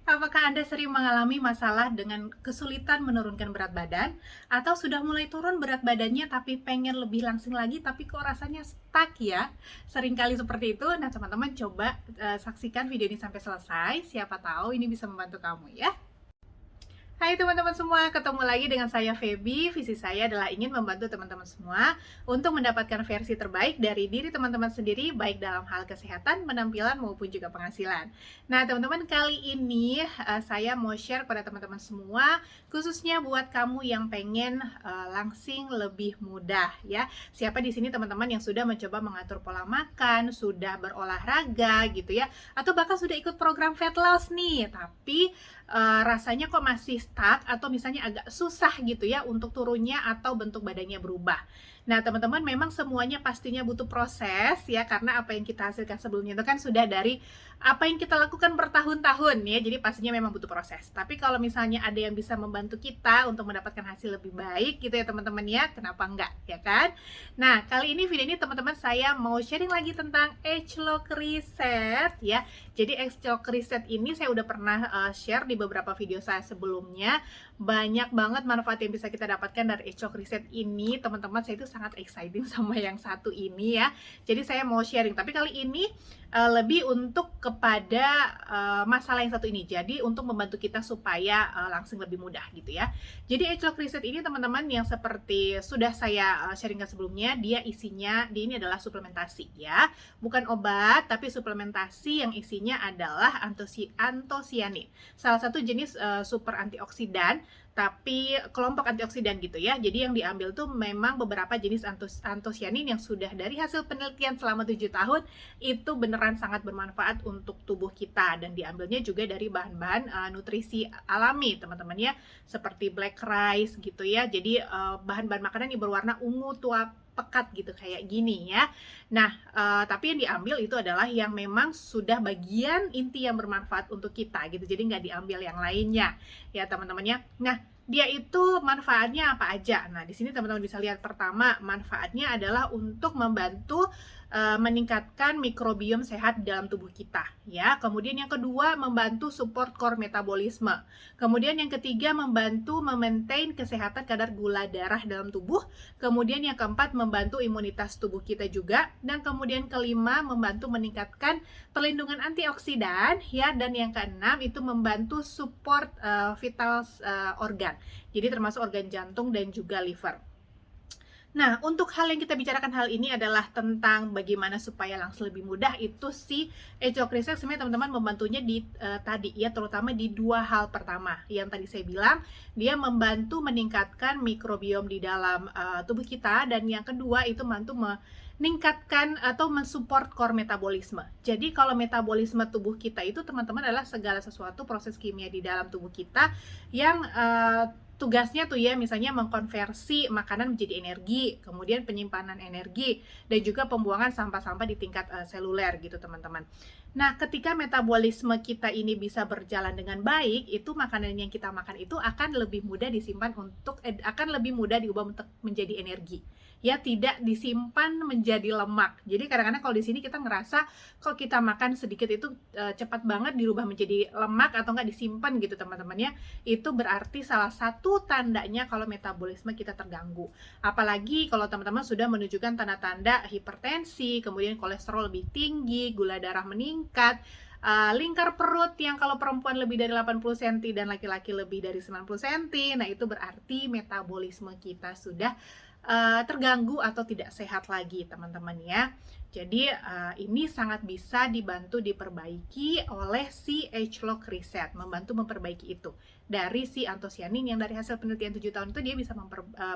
Apakah Anda sering mengalami masalah dengan kesulitan menurunkan berat badan? Atau sudah mulai turun berat badannya tapi pengen lebih langsing lagi tapi kok rasanya stuck ya? Seringkali seperti itu. Nah teman-teman coba saksikan video ini sampai selesai. Siapa tahu ini bisa membantu kamu ya. Hai teman-teman semua, ketemu lagi dengan saya Feby. Visi saya adalah ingin membantu teman-teman semua untuk mendapatkan versi terbaik dari diri teman-teman sendiri, baik dalam hal kesehatan, penampilan, maupun juga penghasilan. Nah teman-teman, kali ini saya mau share pada teman-teman semua, khususnya buat kamu yang pengen langsing lebih mudah ya. Siapa di sini teman-teman yang sudah mencoba mengatur pola makan, sudah berolahraga gitu ya, atau bahkan sudah ikut program fat loss nih, tapi rasanya kok masih stuck atau misalnya agak susah gitu ya untuk turunnya atau bentuk badannya berubah. Nah teman-teman, memang semuanya pastinya butuh proses ya, karena apa yang kita hasilkan sebelumnya itu kan sudah dari apa yang kita lakukan bertahun-tahun ya, jadi pastinya memang butuh proses. Tapi kalau misalnya ada yang bisa membantu kita untuk mendapatkan hasil lebih baik gitu ya teman-teman ya, kenapa enggak ya kan? Nah kali ini video ini teman-teman saya mau sharing lagi tentang Age Lock Reset ya. Jadi Age Lock Reset ini saya udah pernah share di beberapa video saya sebelumnya. Banyak banget manfaat yang bisa kita dapatkan dari Age Lock Reset ini teman-teman. Saya itu sangat exciting sama yang satu ini ya, jadi saya mau sharing, tapi kali ini lebih untuk kepada masalah yang satu ini, jadi untuk membantu kita supaya langsung lebih mudah gitu ya. Jadi Age Lock Reset ini teman-teman, yang seperti sudah saya sharingkan sebelumnya, dia isinya, ini adalah suplementasi ya, bukan obat tapi suplementasi yang isinya adalah antosianin, salah satu jenis super antioksidan, tapi kelompok antioksidan gitu ya. Jadi yang diambil tuh memang beberapa jenis antosianin yang sudah dari hasil penelitian selama 7 tahun itu beneran sangat bermanfaat untuk tubuh kita, dan diambilnya juga dari bahan-bahan nutrisi alami teman-teman ya, seperti black rice gitu ya. Jadi bahan-bahan makanan yang berwarna ungu tua pekat gitu kayak gini ya. Nah, tapi yang diambil itu adalah yang memang sudah bagian inti yang bermanfaat untuk kita gitu. Jadi nggak diambil yang lainnya ya teman-teman ya. Nah, dia itu manfaatnya apa aja? Nah, di sini teman-teman bisa lihat, pertama manfaatnya adalah untuk membantu meningkatkan mikrobiom sehat dalam tubuh kita ya. Kemudian yang kedua, membantu support core metabolisme. Kemudian yang ketiga, membantu memaintain kesehatan kadar gula darah dalam tubuh. Kemudian yang keempat, membantu imunitas tubuh kita juga. Dan kemudian kelima, membantu meningkatkan perlindungan antioksidan ya. Dan yang keenam itu membantu support vital organ. Jadi termasuk organ jantung dan juga liver. Nah, untuk hal yang kita bicarakan hal ini adalah tentang bagaimana supaya langsung lebih mudah. Itu si Age Lock Reset sebenarnya teman-teman membantunya di tadi ya, terutama di dua hal. Pertama, yang tadi saya bilang, dia membantu meningkatkan mikrobiom di dalam tubuh kita, dan yang kedua itu membantu meningkatkan atau mensupport core metabolisme. Jadi kalau metabolisme tubuh kita itu teman-teman adalah segala sesuatu proses kimia di dalam tubuh kita yang tugasnya tuh ya, misalnya mengkonversi makanan menjadi energi, kemudian penyimpanan energi, dan juga pembuangan sampah-sampah di tingkat seluler gitu teman-teman. Nah, ketika metabolisme kita ini bisa berjalan dengan baik, itu makanan yang kita makan itu akan lebih mudah disimpan untuk akan lebih mudah diubah menjadi energi. Ya, tidak disimpan menjadi lemak. Jadi kadang-kadang kalau di sini kita ngerasa kok kita makan sedikit itu cepat banget dirubah menjadi lemak atau enggak disimpan gitu teman-teman ya. Itu berarti salah satu tandanya kalau metabolisme kita terganggu. Apalagi kalau teman-teman sudah menunjukkan tanda-tanda hipertensi, kemudian kolesterol lebih tinggi, gula darah meningkat, lingkar perut yang kalau perempuan lebih dari 80 cm dan laki-laki lebih dari 90 cm, nah itu berarti metabolisme kita sudah terganggu atau tidak sehat lagi teman-teman ya. Jadi ini sangat bisa dibantu diperbaiki oleh si Age Lock Reset, membantu memperbaiki itu. Dari si antosianin yang dari hasil penelitian 7 tahun itu dia bisa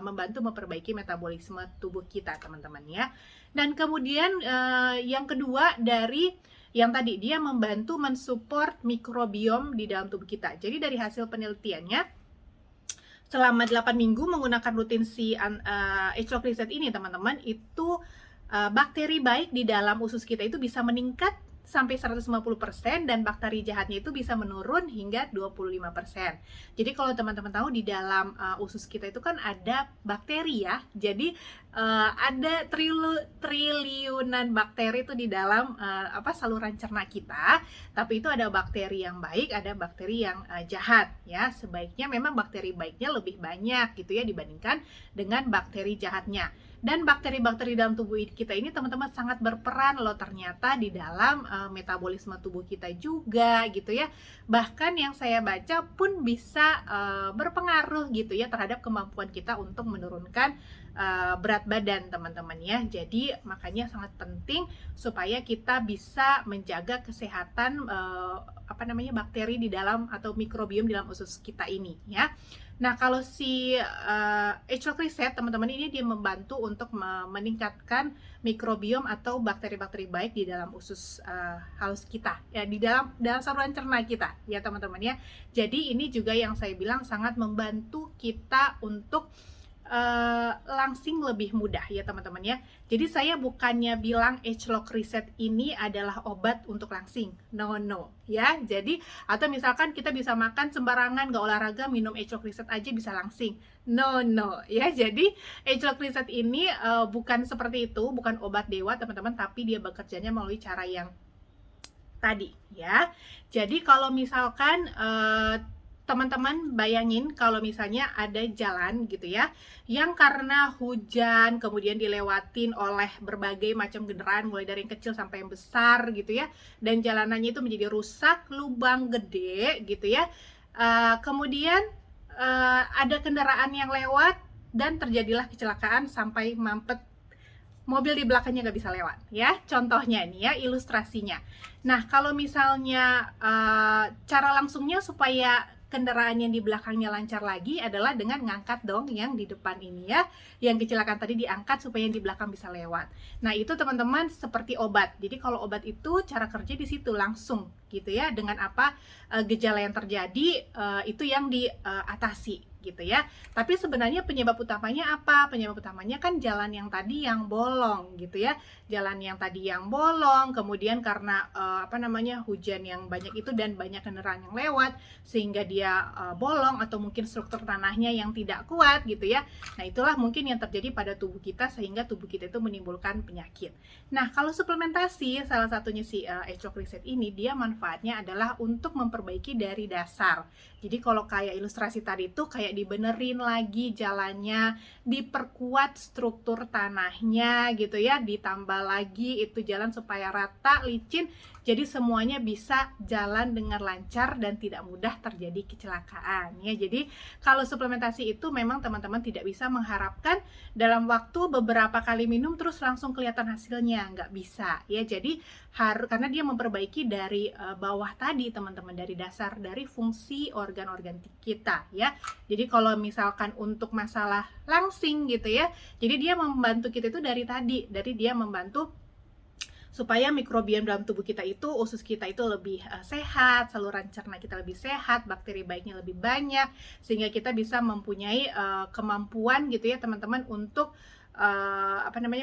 membantu memperbaiki metabolisme tubuh kita teman-teman ya. Dan kemudian yang kedua, dari yang tadi, dia membantu mensupport mikrobiom di dalam tubuh kita. Jadi dari hasil penelitiannya, selama 8 minggu menggunakan rutin si Age Lock Reset ini teman-teman, itu bakteri baik di dalam usus kita itu bisa meningkat sampai 150%, dan bakteri jahatnya itu bisa menurun hingga 25%. Jadi kalau teman-teman tahu di dalam usus kita itu kan ada bakteri ya. Jadi ada triliunan bakteri itu di dalam saluran cerna kita, tapi itu ada bakteri yang baik, ada bakteri yang jahat ya. Sebaiknya memang bakteri baiknya lebih banyak gitu ya dibandingkan dengan bakteri jahatnya. Dan bakteri-bakteri dalam tubuh kita ini teman-teman sangat berperan loh ternyata di dalam metabolisme tubuh kita juga gitu ya. Bahkan yang saya baca pun bisa berpengaruh gitu ya terhadap kemampuan kita untuk menurunkan berat badan teman-teman ya. Jadi makanya sangat penting supaya kita bisa menjaga kesehatan bakteri di dalam atau mikrobiom di dalam usus kita ini ya. Nah, kalau si H-Lock Reset teman-teman ini dia membantu untuk meningkatkan mikrobiom atau bakteri-bakteri baik di dalam usus halus kita ya, di dalam saluran cerna kita ya teman-teman ya. Jadi ini juga yang saya bilang sangat membantu kita untuk langsing lebih mudah ya teman-teman ya. Jadi saya bukannya bilang H-Lock Reset ini adalah obat untuk langsing, no ya. Jadi atau misalkan kita bisa makan sembarangan gak olahraga minum H-Lock Reset aja bisa langsing, no ya. Jadi H-Lock Reset ini bukan seperti itu, bukan obat dewa teman-teman, tapi dia bekerjanya melalui cara yang tadi ya. Jadi kalau misalkan teman-teman bayangin kalau misalnya ada jalan gitu ya, yang karena hujan kemudian dilewatin oleh berbagai macam kendaraan mulai dari yang kecil sampai yang besar gitu ya, dan jalanannya itu menjadi rusak, lubang gede gitu ya. Kemudian ada kendaraan yang lewat dan terjadilah kecelakaan sampai mampet, mobil di belakangnya nggak bisa lewat ya. Contohnya nih ya ilustrasinya. Nah kalau misalnya cara langsungnya supaya kendaraan yang di belakangnya lancar lagi adalah dengan ngangkat dong yang di depan ini ya, yang kecelakaan tadi diangkat supaya yang di belakang bisa lewat. Nah itu teman-teman seperti obat. Jadi kalau obat itu cara kerja di situ langsung gitu ya, dengan apa gejala yang terjadi itu yang diatasi gitu ya. Tapi sebenarnya penyebab utamanya apa? Penyebab utamanya kan jalan yang tadi yang bolong gitu ya. Jalan yang tadi yang bolong, kemudian karena hujan yang banyak itu dan banyak kendaraan yang lewat sehingga dia bolong, atau mungkin struktur tanahnya yang tidak kuat gitu ya. Nah, itulah mungkin yang terjadi pada tubuh kita sehingga tubuh kita itu menimbulkan penyakit. Nah, kalau suplementasi salah satunya si H-Lock Reset ini dia manfaatnya adalah untuk memperbaiki dari dasar. Jadi kalau kayak ilustrasi tadi itu kayak dibenerin lagi jalannya, diperkuat struktur tanahnya gitu ya, ditambah lagi itu jalan supaya rata, licin, jadi semuanya bisa jalan dengan lancar dan tidak mudah terjadi kecelakaan ya. Jadi kalau suplementasi itu memang teman-teman tidak bisa mengharapkan dalam waktu beberapa kali minum terus langsung kelihatan hasilnya, nggak bisa ya. Jadi karena dia memperbaiki dari bawah tadi teman-teman, dari dasar, dari fungsi organ-organ kita ya. Jadi kalau misalkan untuk masalah langsing gitu ya, jadi dia membantu kita itu dari dia membantu supaya mikrobiom dalam tubuh kita itu, usus kita itu lebih sehat, saluran cerna kita lebih sehat, bakteri baiknya lebih banyak, sehingga kita bisa mempunyai kemampuan gitu ya teman-teman untuk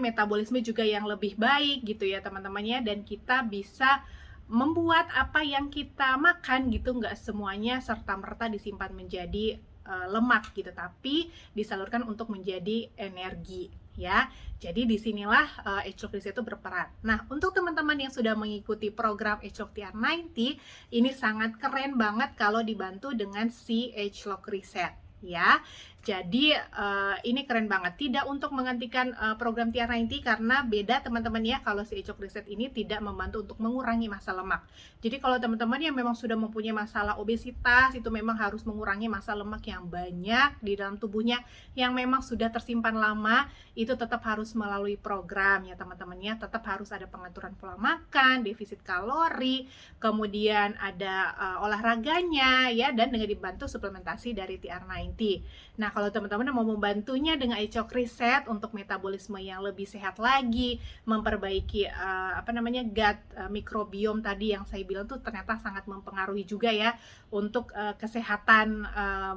metabolisme juga yang lebih baik gitu ya teman-teman ya, dan kita bisa membuat apa yang kita makan gitu nggak semuanya serta-merta disimpan menjadi lemak gitu, tapi disalurkan untuk menjadi energi ya. Jadi disinilah H-Lock Reset itu berperan. Nah, untuk teman-teman yang sudah mengikuti program H-Lock TR90, ini sangat keren banget kalau dibantu dengan si H-Lock Reset ya. Jadi ini keren banget, tidak untuk menggantikan program TR90 karena beda teman-teman ya. Kalau si H-Lock Reset ini tidak membantu untuk mengurangi massa lemak. Jadi kalau teman-teman yang memang sudah mempunyai masalah obesitas, itu memang harus mengurangi massa lemak yang banyak di dalam tubuhnya yang memang sudah tersimpan lama, itu tetap harus melalui program ya teman-teman ya. Tetap harus ada pengaturan pola makan, defisit kalori, kemudian ada olahraganya ya, dan dengan dibantu suplementasi dari TR90. Nah, kalau teman-teman mau membantunya dengan H-Lock Reset untuk metabolisme yang lebih sehat lagi, memperbaiki gut mikrobiom tadi yang saya bilang tuh ternyata sangat mempengaruhi juga ya untuk kesehatan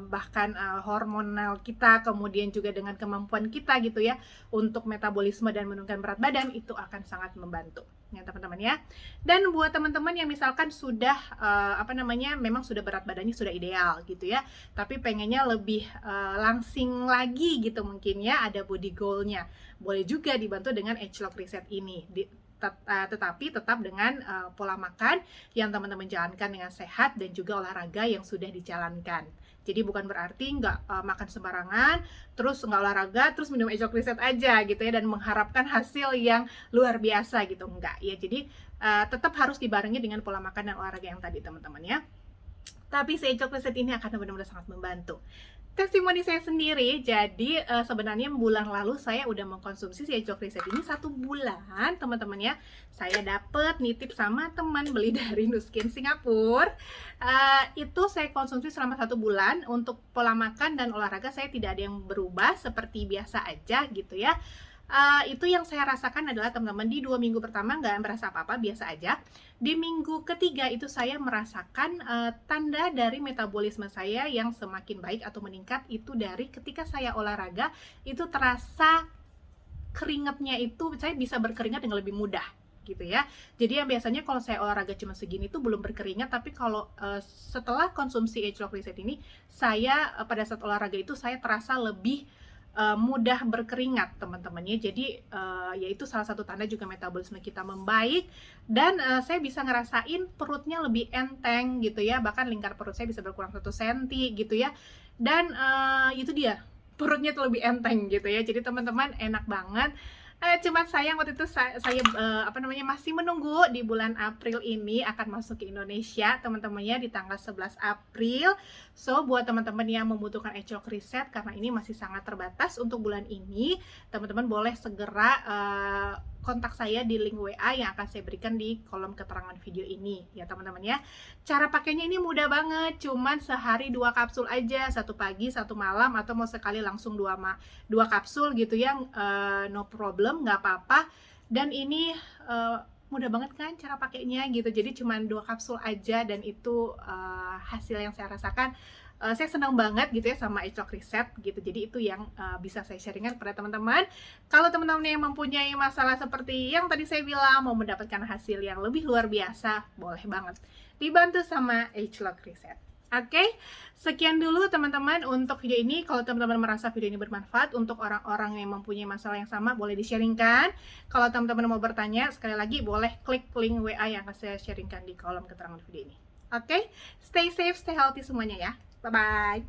bahkan hormonal kita, kemudian juga dengan kemampuan kita gitu ya untuk metabolisme dan menurunkan berat badan, itu akan sangat membantu. ya teman-teman ya. Dan buat teman-teman yang misalkan sudah memang sudah berat badannya sudah ideal gitu ya, tapi pengennya lebih langsing lagi gitu mungkin ya, ada body goal-nya, boleh juga dibantu dengan Age Lock Reset ini. Tetapi tetap dengan pola makan yang teman-teman jalankan dengan sehat dan juga olahraga yang sudah dijalankan. Jadi bukan berarti nggak makan sembarangan, terus nggak olahraga, terus minum Age Lock Reset aja gitu ya, dan mengharapkan hasil yang luar biasa gitu, enggak ya. Jadi tetap harus dibarengi dengan pola makan dan olahraga yang tadi teman-teman ya. Tapi si Age Lock Reset ini akan benar-benar sangat membantu. Testimoni saya sendiri, jadi sebenarnya bulan lalu saya udah mengkonsumsi si Age Lock Reset ini 1 bulan teman-teman ya. Saya dapet nitip sama teman beli dari Nuskin Singapura. Itu saya konsumsi selama 1 bulan. Untuk pola makan dan olahraga saya tidak ada yang berubah, seperti biasa aja gitu ya. Itu yang saya rasakan adalah teman-teman di 2 minggu pertama nggak merasa apa-apa, biasa aja. Di minggu ketiga itu saya merasakan tanda dari metabolisme saya yang semakin baik atau meningkat. Itu dari ketika saya olahraga itu terasa keringatnya itu, saya bisa berkeringat dengan lebih mudah gitu ya. Jadi yang biasanya kalau saya olahraga cuma segini tuh belum berkeringat, tapi kalau setelah konsumsi Age Lock Reset ini, saya pada saat olahraga itu saya terasa lebih mudah berkeringat teman-teman ya. Jadi yaitu salah satu tanda juga metabolisme kita membaik, dan saya bisa ngerasain perutnya lebih enteng gitu ya, bahkan lingkar perut saya bisa berkurang 1 senti gitu ya. Dan itu dia, perutnya tuh lebih enteng gitu ya. Jadi teman-teman enak banget. Cuman sayang waktu itu saya masih menunggu di bulan April ini akan masuk ke Indonesia teman-temannya di tanggal 11 April. So buat teman-teman yang membutuhkan Age Lock Reset, karena ini masih sangat terbatas untuk bulan ini, teman-teman boleh segera kontak saya di link WA yang akan saya berikan di kolom keterangan video ini ya teman-teman ya. Cara pakainya ini mudah banget, cuman sehari 2 kapsul aja, 1 pagi 1 malam, atau mau sekali langsung 2 kapsul gitu ya, no problem, nggak apa-apa. Dan ini mudah banget kan cara pakainya gitu. Jadi cuman 2 kapsul aja, dan itu hasil yang saya rasakan. Saya senang banget gitu ya sama Age Lock Reset gitu. Jadi itu yang bisa saya sharingkan kepada teman-teman. Kalau teman-teman yang mempunyai masalah seperti yang tadi saya bilang, mau mendapatkan hasil yang lebih luar biasa, boleh banget dibantu sama Age Lock Reset. Oke, sekian dulu teman-teman untuk video ini. Kalau teman-teman merasa video ini bermanfaat untuk orang-orang yang mempunyai masalah yang sama, boleh di-sharingkan. Kalau teman-teman mau bertanya, sekali lagi boleh klik link WA yang akan saya sharingkan di kolom keterangan video ini. Oke, stay safe, stay healthy semuanya ya. Bye-bye.